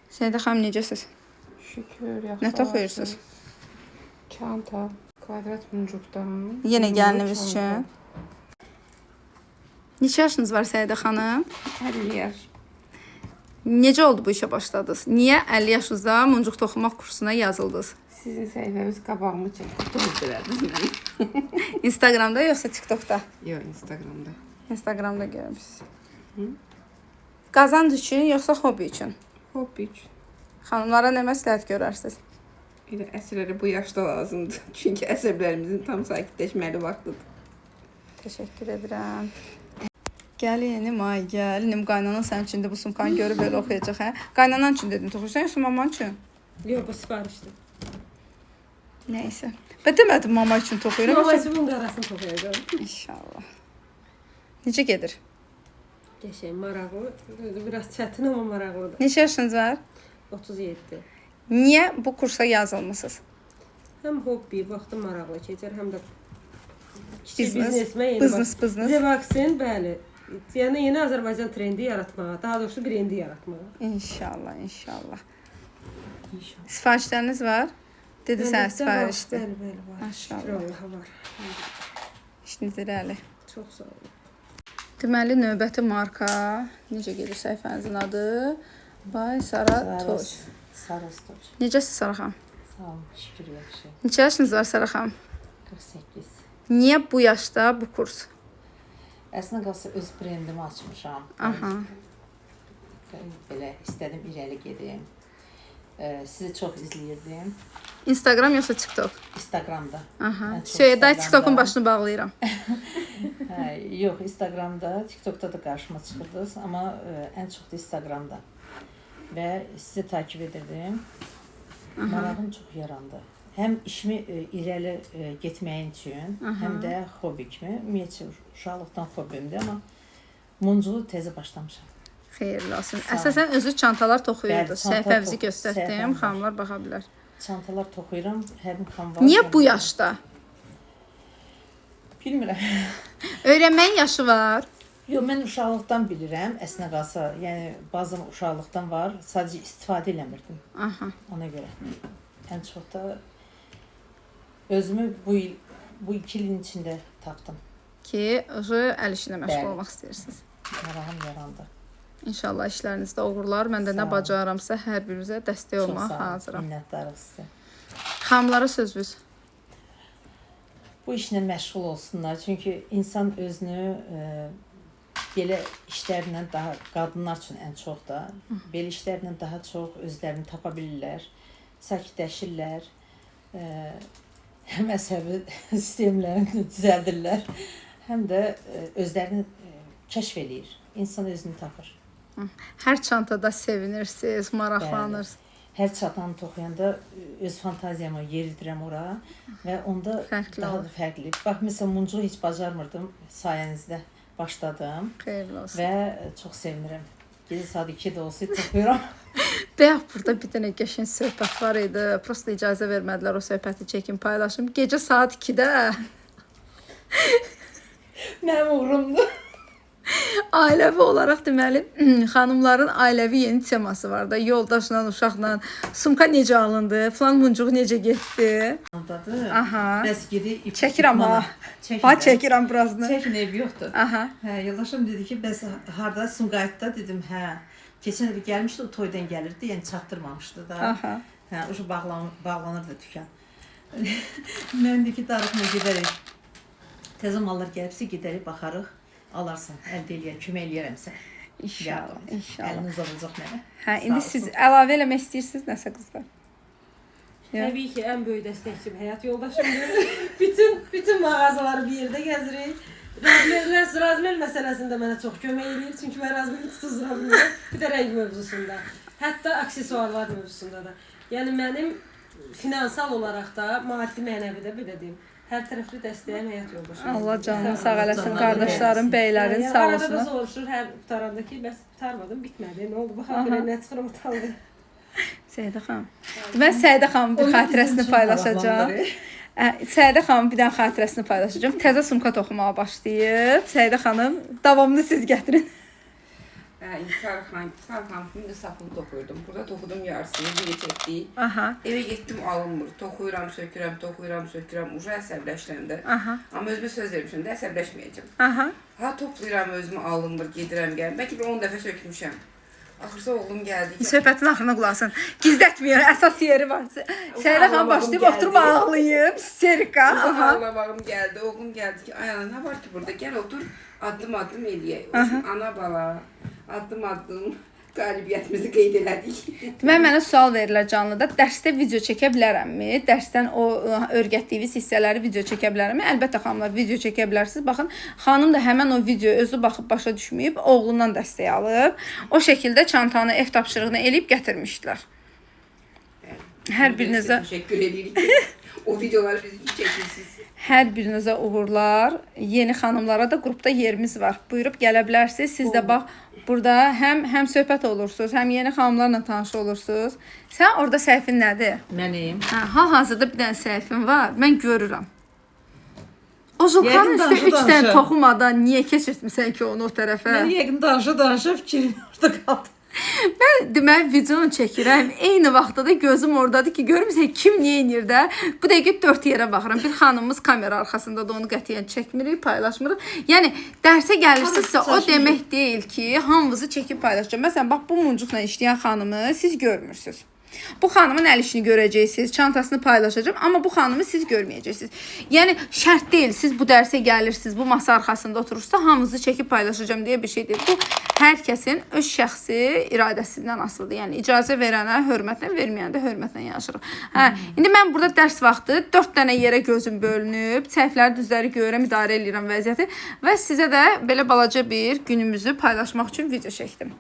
Səidə xanım, necəsiz? Şükür, yaxşı. Nə toxuyursunuz? Çanta, kvadrat muncuqdan. Yenə gəlinimiz üçün. Neçə yaşınız var Səidə xanım? 50 yaş. Necə oldu bu işə başladınız? Niyə 50 yaşınızda muncuq toxumaq kursuna yazıldınız? Sizin səhifəniz qabağımı çəkdi. Tozdurədiniz məni. Instagramda yoxsa TikTokda? Yox, Instagramda. Instagramda görmüşsünüz. Qazanc üçün yoxsa hobi üçün? Hobbi üçün. Xanımlara nə məsləhət görərsiniz? Elə əsrləri bu yaşda lazımdır. Çünki əsəblərimizin tam sakitləşməli vaxtıdır. Təşəkkür edirəm. Gəlinim, ay gəlinim. Qaynanan sənin üçün də bu sumkanı görüb belə oxuyacaq, hə? Qaynanan üçün dedim, toxuyursan yoxsa maman üçün? Yox, bu sifarişdir. Nəysə. Və demədim mama üçün toxuyuram. Mama üçün bunun arasını toxuyacağım. İnşallah. Necə gedir? Qəşəng, maraqlı. Biraz çətin amma maraqlıdır. Neçə yaşınız var? 37. Niyə bu kursa yazılmısınız? Həm hobbi, vaxtım maraqlı keçər, həm də Biznes. Revaksin, bəli. Yəni yeni Azərbaycan trendi yaratmağa, daha doğrusu brendi yaratmağa. İnşallah. Sifarişləriniz var? Dedi sən sifarişdir. Bəli, var. Maşallah. Var. İşiniz irəli. Çox sağ olun. Deməli, növbəti marka, necə gedir səhifənizin adı? Bay Sara Toş. Sarastoç. Necəsiz Sara xanım? Sağ olun, şükür yaxşı. Neçə yaşınız var Sara xanım? 48. Niyə bu yaşda bu kurs? Əslində qalsa öz brendimi açmışam. Aha. Belə istədim irəli gedim. Sizi çox izləyirdim. Instagram yoxsa TikTok? Instagramda. Aha. Söyədə TikTokun başını bağlayıram. Yox, Instagramda, TikTokda da qarşıma çıxırdınız, amma ən çox da Instagramda. Və sizi takip edirdim. Marağım çox yarandı. Həm işimi irəli getməyin üçün, həm də hobi kimi. Ümumiyyətlə, uşaqlıqdan hobimdir, amma muncuğu təzə başlamışam. Xeyirli olsun. Əsasən özü çantalar toxuyurdu. Bəli, çanta Səhifəmizi göstərdim, səhifəm var. xanımlar baxa bilər. Çantalar toxuyuram, həmin xan var. Niyə bu yaşda? Bilmirəm. Öyrənməyin yaşı var. Yox, mən uşaqlıqdan bilirəm, əslinə qalsa. Yəni, bazım uşaqlıqdan var, sadəcə istifadə eləmirdim. Aha. Ona görə. Ən çox da özümü bu 2 ilin içində tapdım. Ki, əl işinə məşğul Bəli. olmaq istəyirsiniz. Marağım yarandı. İnşallah işlərinizdə uğurlar. Mən də nə bacaramsa hər birinizə dəstək olmağa hazıram. Minnətdarıq sizə. Xanımlara sözünüz. Bu işlə məşğul olsunlar. Çünki insan özünü belə işlərlə daha, qadınlar üçün ən çox da, belə işlərlə daha çox özlərini tapa bilirlər, sakitləşirlər, həm əsəbi sistemlərini düzəldirlər, həm də özlərini kəşf eləyir. İnsan özünü tapır. Hər çantada sevinirsiniz, maraqlanırsınız. Hər çantanı toxuyanda öz fantaziyamı yeridirəm ora və onda Fərqli daha olur. da fərqli. Bax, məsələn, muncuğu heç bacarmırdım, sayənizdə başladım Xeyirli olsun. və çox sevinirəm. Gecə saat 2-də olsa toxuyuram. Bayaq burada bir dənə qəşəng söhbət var idi. Prosta icazə vermədilər o söhbəti çəkim, paylaşım. Gecə saat 2-də Mənim uğrumdur. ailəvi olaraq deməli, xanımların ailəvi yeni teması var da. Yoldaşla, uşaqla, sumka necə alındı, falan muncuq necə getdi. Andadır. Aha. Bəs gedib Çəkirəm ha. Ha, çəkirəm birazını. Çəkin ev yoxdur. Aha. Hə, yoldaşım dedi ki, bəs harda Sumqayıtda dedim, hə. Keçən il gəlmişdi, o toydan gəlirdi, yəni çatdırmamışdı da. Aha. Hə, o bağlanırdı dükan. Mən də ki, darıxma gedərik. Təzə mallar gəlibsə gedərik, baxarıq. Alarsan, əldə eləyər, kömək eləyərəm sən. İnşallah, inşallah. Əlini uzadacaq mənə. Hə, indi siz əlavə eləmək istəyirsiniz nəsə qızlar? Təbii ki, ən böyük dəstəkçim həyat yoldaşımdır. bütün mağazaları bir yerdə gəzirik. Razmel məsələsində mənə çox kömək eləyir. Çünki mən razmeli tutuzduram bir də rəng mövzusunda. Hətta aksesuarlar mövzusunda da. Yəni mənim finansal olaraq da, maddi mənəvi də belə deyim. Hər tərəfli dəstəyəm həyat yoldaşım. Allah canını sağ eləsin, qardaşların, bəylərin sağ Arada da olsun. soruşur, hər qutaranda ki, bəs qutarmadım, bitmədi. Nə oldu? Baxaq belə nə çıxır ortalığa. Səidə xanım. Mən Səidə xanımın bir xatirəsini paylaşacağam. Səidə xanımın bir dənə xatirəsini paylaşacağam. Təzə sumka toxumağa başlayıb. Səidə xanım, davamını siz gətirin. Sarxanımın sapını toxuyurdum. Burada toxudum yarısını, biri çəkdik. Aha. Evə getdim alınmır. Toxuyuram, sökürəm. Uca əsəbləşləndə. Aha. Amma özümə söz vermişəm də əsəbləşməyəcəm. Aha. Ha toplayıram özümü alınmır, gedirəm gələm. Bəlkə bir 10 dəfə sökmüşəm. Axırsa oğlum gəldi. Söhbətin axırına qulaq asın. Gizlətmir, əsas yeri var. Səhərə xan başlayıb Ağlamağım oturub gəldi. ağlayıb. Serika. Aha. Ağlamağım gəldi. Oğlum gəldi ki, ay ana nə var ki burada? Gəl otur, addım eləyək. Ana bala, addım qalibiyyətimizi qeyd elədik. Deməli mənə sual verirlər canlıda. Dərsdə video çəkə bilərəmmi? Dərsdən o öyrətdiyiniz hissələri video çəkə bilərəmmi? Əlbəttə xanımlar video çəkə bilərsiniz. Baxın, xanım da həmin o videoya özü baxıb başa düşməyib, oğlundan dəstək alıb. O şəkildə çantanı, ev tapşırığını eləyib gətirmişdilər. Hər birinizə təşəkkür edirik. O videoları biz üçün çəkirsiniz. Hər birinizə uğurlar. Yeni xanımlara da qrupda yerimiz var. Buyurub gələ bilərsiniz. Siz də bax burada həm söhbət olursunuz, həm yeni xanımlarla tanış olursunuz. Sən orada səhifin nədir? Mənim. Hal-hazırda bir dənə səhifin var. Mən görürəm. O Zulkanın Yəqin üstə 3 dənə danışa. toxumadan niyə keçirtmisən ki onu o tərəfə? Mən yəqin danışa fikrim orada qaldı. Mən deməli videonu çəkirəm. Eyni vaxtda da gözüm ordadır ki, görmüsən kim nə edir də. Bu dəqiqə 4 yerə baxıram. Bir xanımımız kamera arxasında da onu qətiyyən çəkmirik, paylaşmırıq. Yəni dərsə gəlirsinizsə o demək deyil ki, hamınızı çəkib paylaşacağam. Məsələn, bax bu muncuqla işləyən xanımı siz görmürsüz. Bu xanımın əl işini görəcəksiniz, çantasını paylaşacağam, amma bu xanımı siz görməyəcəksiniz. Yəni şərt deyil, siz bu dərsə gəlirsiniz, bu masa arxasında oturursa hamınızı çəkib paylaşacağam deyə bir şey deyil. Bu hər kəsin öz şəxsi iradəsindən asılıdır. Yəni icazə verənə hörmətlə, verməyənə də hörmətlə yanaşırıq. Hə, indi mən burada dərs vaxtı 4 dənə yerə gözüm bölünüb, səhvləri, düzləri görürəm, idarə edirəm vəziyyəti və sizə də belə balaca bir günümüzü paylaşmaq üçün video çəkdim.